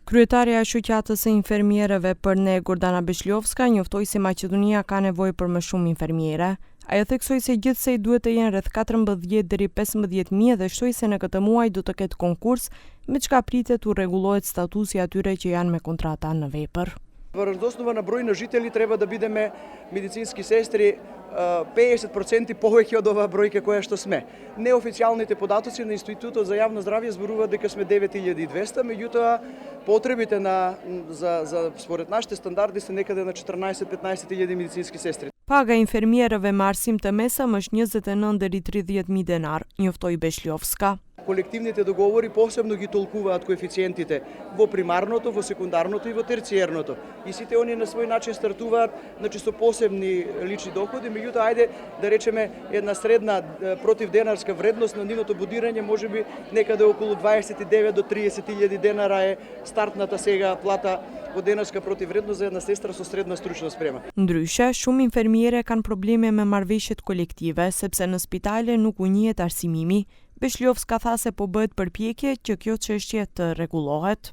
Kryetaria e shoqatës së infermierëve për ne Gordana Beshliovska njoftoi se Maqedonia ka nevojë për më shumë infermiere. Ajo theksoi se gjithsej duhet të jenë rreth 14 deri 15.000 dhe shtoi se në këtë muaj do të ketë konkurs, me çka pritet u rregullohet statusi atyre që janë me kontrata në vepër. Врз основа на број на жители треба да бидеме медицински сестри 50% повеќе од оваа бројка која што сме. Неофицијалните податоци на Институтот за јавно здравје зборуваат дека сме 9200, меѓутоа потребите за според нашите стандарди се некаде на 14-15.000 медицински сестри. Paga e infermierëve me arsim të mesëm është 29 deri 30.000 denar, njoftoi Beshliovska. Колективните договори посебно ги толкуваат коефициентите во примарното, во секундарното и во терциерното. И сите они на свој начин стартуваат со посебни лични доходи, меѓутоа ајде да речеме една средна противденарска вредност на нивното будирање можеби некаде околу 29 до 30.000 денара е стартната сега плата во денарска противвредност за една сестра со средна стручна спрема. Ndryshe, shumë infermiere kanë probleme me marrëveshjet kolektive sepse në spitale nuk u njihet arsimimi. Beshliovska tha se po bëhet përpjekje që kjo çështje të rregullohet.